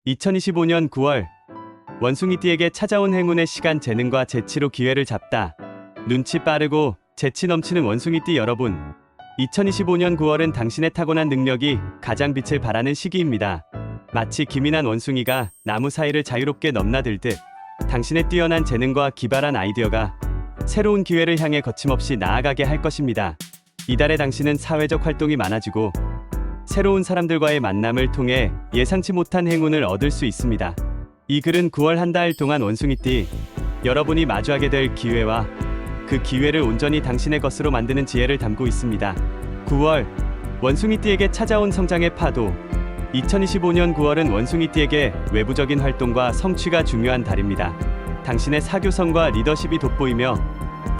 2025년 9월 원숭이띠에게 찾아온 행운의 시간, 재능과 재치로 기회를 잡다. 눈치 빠르고 재치 넘치는 원숭이띠 여러분, 2025년 9월은 당신의 타고난 능력이 가장 빛을 발하는 시기입니다. 마치 기민한 원숭이가 나무 사이를 자유롭게 넘나들듯 당신의 뛰어난 재능과 기발한 아이디어가 새로운 기회를 향해 거침없이 나아가게 할 것입니다. 이달에 당신은 사회적 활동이 많아지고 새로운 사람들과의 만남을 통해 예상치 못한 행운을 얻을 수 있습니다. 이 글은 9월 한 달 동안 원숭이띠 여러분이 마주하게 될 기회와 그 기회를 온전히 당신의 것으로 만드는 지혜를 담고 있습니다. 9월 원숭이띠에게 찾아온 성장의 파도. 2025년 9월은 원숭이띠에게 외부적인 활동과 성취가 중요한 달입니다. 당신의 사교성과 리더십이 돋보이며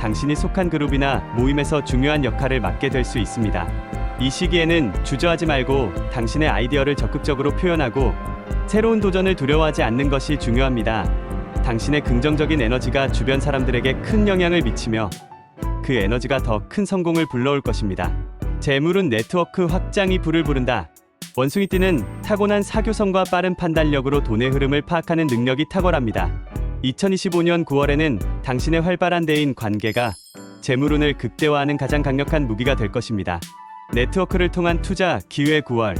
당신이 속한 그룹이나 모임에서 중요한 역할을 맡게 될 수 있습니다. 이 시기에는 주저하지 말고 당신의 아이디어를 적극적으로 표현하고 새로운 도전을 두려워하지 않는 것이 중요합니다. 당신의 긍정적인 에너지가 주변 사람들에게 큰 영향을 미치며 그 에너지가 더 큰 성공을 불러올 것입니다. 재물운 네트워크 확장이 불을 부른다. 원숭이띠는 타고난 사교성과 빠른 판단력으로 돈의 흐름을 파악하는 능력이 탁월합니다. 2025년 9월에는 당신의 활발한 대인 관계가 재물운을 극대화하는 가장 강력한 무기가 될 것입니다. 네트워크를 통한 투자 기회. 9월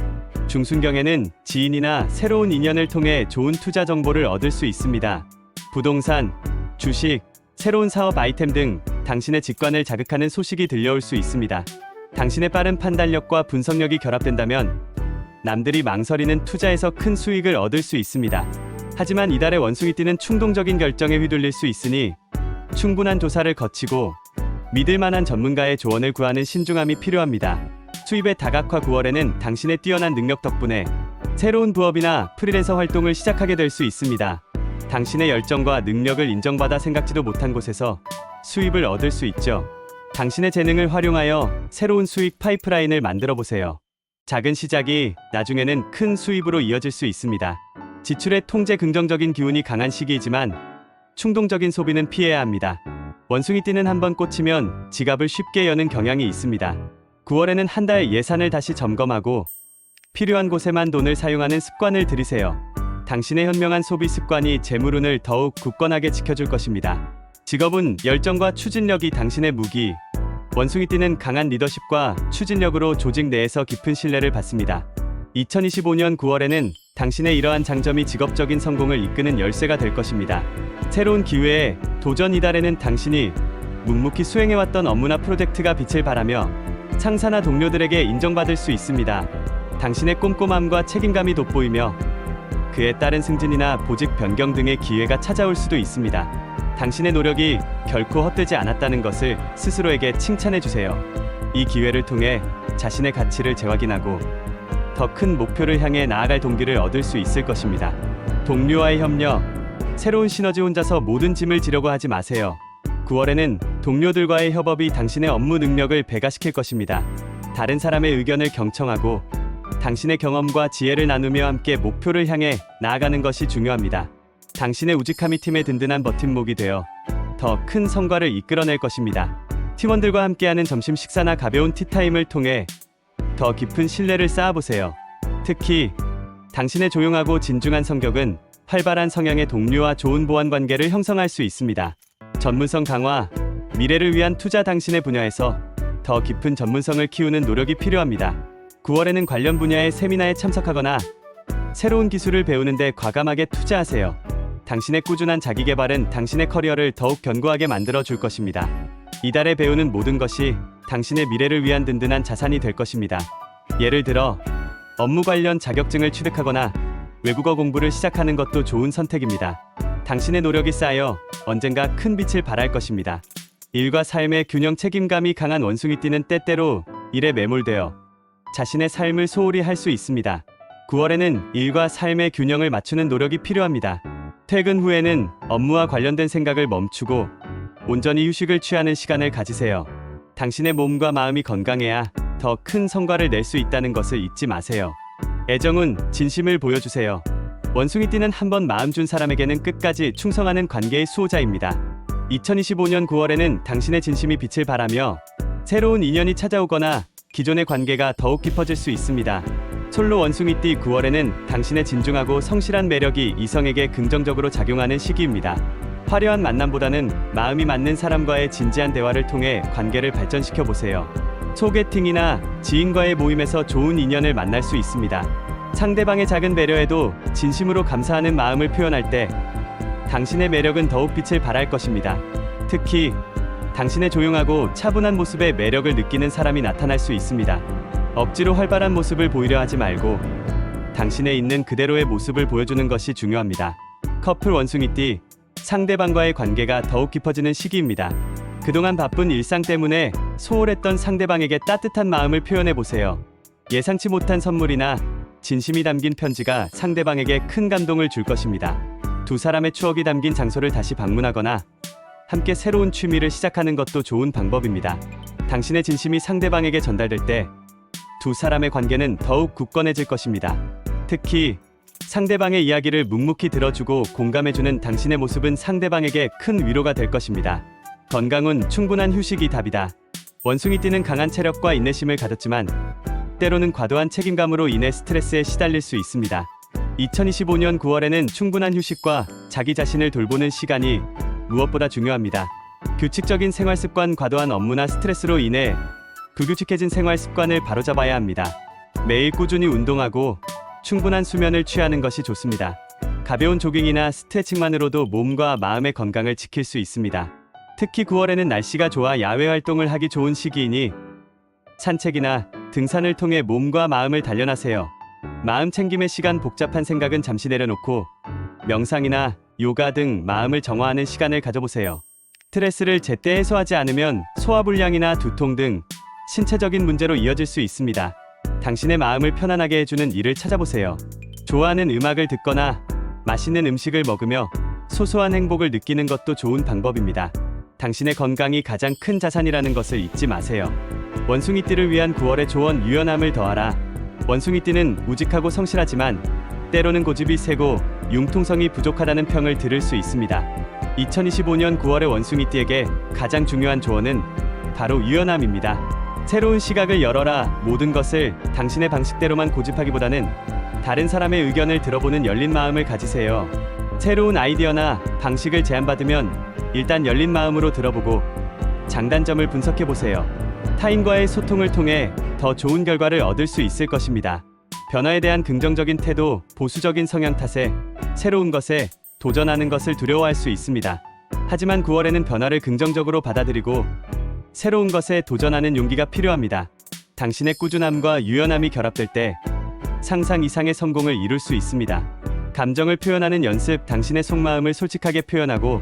중순경에는 지인이나 새로운 인연을 통해 좋은 투자 정보를 얻을 수 있습니다. 부동산, 주식, 새로운 사업 아이템 등 당신의 직관을 자극하는 소식이 들려올 수 있습니다. 당신의 빠른 판단력과 분석력이 결합된다면 남들이 망설이는 투자에서 큰 수익을 얻을 수 있습니다. 하지만 이달의 원숭이띠는 충동적인 결정에 휘둘릴 수 있으니 충분한 조사를 거치고 믿을 만한 전문가의 조언을 구하는 신중함이 필요합니다. 수입의 다각화. 9월에는 당신의 뛰어난 능력 덕분에 새로운 부업이나 프리랜서 활동을 시작하게 될 수 있습니다. 당신의 열정과 능력을 인정받아 생각지도 못한 곳에서 수입을 얻을 수 있죠. 당신의 재능을 활용하여 새로운 수익 파이프라인을 만들어 보세요. 작은 시작이 나중에는 큰 수입으로 이어질 수 있습니다. 지출의 통제. 긍정적인 기운이 강한 시기이지만 충동적인 소비는 피해야 합니다. 원숭이띠는 한번 꽂히면 지갑을 쉽게 여는 경향이 있습니다. 9월에는 한 달 예산을 다시 점검하고 필요한 곳에만 돈을 사용하는 습관을 들이세요. 당신의 현명한 소비 습관이 재물운을 더욱 굳건하게 지켜줄 것입니다. 직업은 열정과 추진력이 당신의 무기. 원숭이띠는 강한 리더십과 추진력으로 조직 내에서 깊은 신뢰를 받습니다. 2025년 9월에는 당신의 이러한 장점이 직업적인 성공을 이끄는 열쇠가 될 것입니다. 새로운 기회에 도전. 이달에는 당신이 묵묵히 수행해왔던 업무나 프로젝트가 빛을 발하며 상사나 동료들에게 인정받을 수 있습니다. 당신의 꼼꼼함과 책임감이 돋보이며 그에 따른 승진이나 보직 변경 등의 기회가 찾아올 수도 있습니다. 당신의 노력이 결코 헛되지 않았다는 것을 스스로에게 칭찬해 주세요. 이 기회를 통해 자신의 가치를 재확인하고 더 큰 목표를 향해 나아갈 동기를 얻을 수 있을 것입니다. 동료와의 협력. 새로운 시너지. 혼자서 모든 짐을 지려고 하지 마세요. 9월에는 동료들과의 협업이 당신의 업무 능력을 배가시킬 것입니다. 다른 사람의 의견을 경청하고 당신의 경험과 지혜를 나누며 함께 목표를 향해 나아가는 것이 중요합니다. 당신의 우직함이 팀의 든든한 버팀목이 되어 더 큰 성과를 이끌어낼 것입니다. 팀원들과 함께하는 점심 식사나 가벼운 티타임을 통해 더 깊은 신뢰를 쌓아보세요. 특히 당신의 조용하고 진중한 성격은 활발한 성향의 동료와 좋은 보완 관계를 형성할 수 있습니다. 전문성 강화. 미래를 위한 투자. 당신의 분야에서 더 깊은 전문성을 키우는 노력이 필요합니다. 9월에는 관련 분야의 세미나에 참석하거나 새로운 기술을 배우는 데 과감하게 투자하세요. 당신의 꾸준한 자기개발은 당신의 커리어를 더욱 견고하게 만들어 줄 것입니다. 이달에 배우는 모든 것이 당신의 미래를 위한 든든한 자산이 될 것입니다. 예를 들어 업무 관련 자격증을 취득하거나 외국어 공부를 시작하는 것도 좋은 선택입니다. 당신의 노력이 쌓여 언젠가 큰 빛을 발할 것입니다. 일과 삶의 균형. 책임감이 강한 원숭이띠는 때때로 일에 매몰되어 자신의 삶을 소홀히 할 수 있습니다. 9월에는 일과 삶의 균형을 맞추는 노력이 필요합니다. 퇴근 후에는 업무와 관련된 생각을 멈추고 온전히 휴식을 취하는 시간을 가지세요. 당신의 몸과 마음이 건강해야 더 큰 성과를 낼 수 있다는 것을 잊지 마세요. 애정은 진심을 보여주세요. 원숭이띠는 한번 마음 준 사람에게는 끝까지 충성하는 관계의 수호자입니다. 2025년 9월에는 당신의 진심이 빛을 발하며 새로운 인연이 찾아오거나 기존의 관계가 더욱 깊어질 수 있습니다. 솔로 원숭이띠 9월에는 당신의 진중하고 성실한 매력이 이성에게 긍정적으로 작용하는 시기입니다. 화려한 만남보다는 마음이 맞는 사람과의 진지한 대화를 통해 관계를 발전시켜 보세요. 소개팅이나 지인과의 모임에서 좋은 인연을 만날 수 있습니다. 상대방의 작은 배려에도 진심으로 감사하는 마음을 표현할 때 당신의 매력은 더욱 빛을 발할 것입니다. 특히 당신의 조용하고 차분한 모습에 매력을 느끼는 사람이 나타날 수 있습니다. 억지로 활발한 모습을 보이려 하지 말고 당신의 있는 그대로의 모습을 보여주는 것이 중요합니다. 커플 원숭이띠, 상대방과의 관계가 더욱 깊어지는 시기입니다. 그동안 바쁜 일상 때문에 소홀했던 상대방에게 따뜻한 마음을 표현해 보세요. 예상치 못한 선물이나 진심이 담긴 편지가 상대방에게 큰 감동을 줄 것입니다. 두 사람의 추억이 담긴 장소를 다시 방문하거나 함께 새로운 취미를 시작하는 것도 좋은 방법입니다. 당신의 진심이 상대방에게 전달될 때 두 사람의 관계는 더욱 굳건해질 것입니다. 특히 상대방의 이야기를 묵묵히 들어주고 공감해주는 당신의 모습은 상대방에게 큰 위로가 될 것입니다. 건강은 충분한 휴식이 답이다. 원숭이띠는 강한 체력과 인내심을 가졌지만 때로는 과도한 책임감으로 인해 스트레스에 시달릴 수 있습니다. 2025년 9월에는 충분한 휴식과 자기 자신을 돌보는 시간이 무엇보다 중요합니다. 규칙적인 생활 습관, 과도한 업무나 스트레스로 인해 불규칙해진 생활 습관을 바로잡아야 합니다. 매일 꾸준히 운동하고 충분한 수면을 취하는 것이 좋습니다. 가벼운 조깅이나 스트레칭만으로도 몸과 마음의 건강을 지킬 수 있습니다. 특히 9월에는 날씨가 좋아 야외 활동을 하기 좋은 시기이니 산책이나 등산을 통해 몸과 마음을 단련하세요. 마음 챙김의 시간, 복잡한 생각은 잠시 내려놓고 명상이나 요가 등 마음을 정화하는 시간을 가져보세요. 스트레스를 제때 해소하지 않으면 소화불량이나 두통 등 신체적인 문제로 이어질 수 있습니다. 당신의 마음을 편안하게 해주는 일을 찾아보세요. 좋아하는 음악을 듣거나 맛있는 음식을 먹으며 소소한 행복을 느끼는 것도 좋은 방법입니다. 당신의 건강이 가장 큰 자산이라는 것을 잊지 마세요. 원숭이띠를 위한 9월의 조언, 유연함을 더하라. 원숭이띠는 우직하고 성실하지만 때로는 고집이 세고 융통성이 부족하다는 평을 들을 수 있습니다. 2025년 9월의 원숭이띠에게 가장 중요한 조언은 바로 유연함입니다. 새로운 시각을 열어라. 모든 것을 당신의 방식대로만 고집하기보다는 다른 사람의 의견을 들어보는 열린 마음을 가지세요. 새로운 아이디어나 방식을 제안받으면 일단 열린 마음으로 들어보고 장단점을 분석해보세요. 타인과의 소통을 통해 더 좋은 결과를 얻을 수 있을 것입니다. 변화에 대한 긍정적인 태도, 보수적인 성향 탓에 새로운 것에 도전하는 것을 두려워할 수 있습니다. 하지만 9월에는 변화를 긍정적으로 받아들이고 새로운 것에 도전하는 용기가 필요합니다. 당신의 꾸준함과 유연함이 결합될 때 상상 이상의 성공을 이룰 수 있습니다. 감정을 표현하는 연습, 당신의 속마음을 솔직하게 표현하고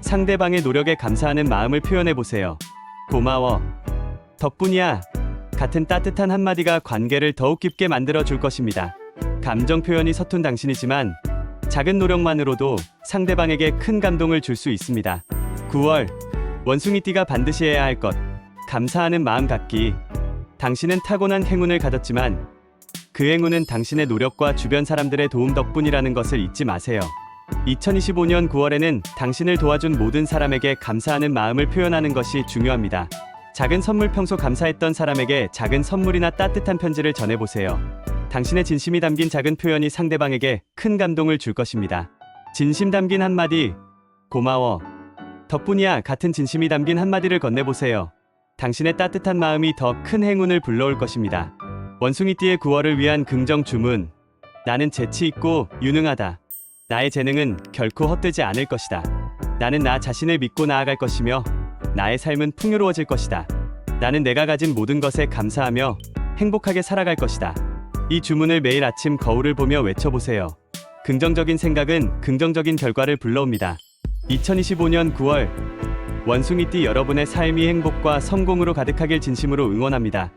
상대방의 노력에 감사하는 마음을 표현해 보세요. 고마워. 덕분이야. 같은 따뜻한 한마디가 관계를 더욱 깊게 만들어 줄 것입니다. 감정 표현이 서툰 당신이지만 작은 노력만으로도 상대방에게 큰 감동을 줄 수 있습니다. 9월, 원숭이띠가 반드시 해야 할 것, 감사하는 마음 갖기. 당신은 타고난 행운을 가졌지만 그 행운은 당신의 노력과 주변 사람들의 도움 덕분이라는 것을 잊지 마세요. 2025년 9월에는 당신을 도와준 모든 사람에게 감사하는 마음을 표현하는 것이 중요합니다. 작은 선물, 평소 감사했던 사람에게 작은 선물이나 따뜻한 편지를 전해보세요. 당신의 진심이 담긴 작은 표현이 상대방에게 큰 감동을 줄 것입니다. 진심 담긴 한마디, 고마워. 덕분이야. 같은 진심이 담긴 한마디를 건네보세요. 당신의 따뜻한 마음이 더 큰 행운을 불러올 것입니다. 원숭이띠의 9월을 위한 긍정 주문. 나는 재치 있고 유능하다. 나의 재능은 결코 헛되지 않을 것이다. 나는 나 자신을 믿고 나아갈 것이며 나의 삶은 풍요로워질 것이다. 나는 내가 가진 모든 것에 감사하며 행복하게 살아갈 것이다. 이 주문을 매일 아침 거울을 보며 외쳐보세요. 긍정적인 생각은 긍정적인 결과를 불러옵니다. 2025년 9월, 원숭이띠 여러분의 삶이 행복과 성공으로 가득하길 진심으로 응원합니다.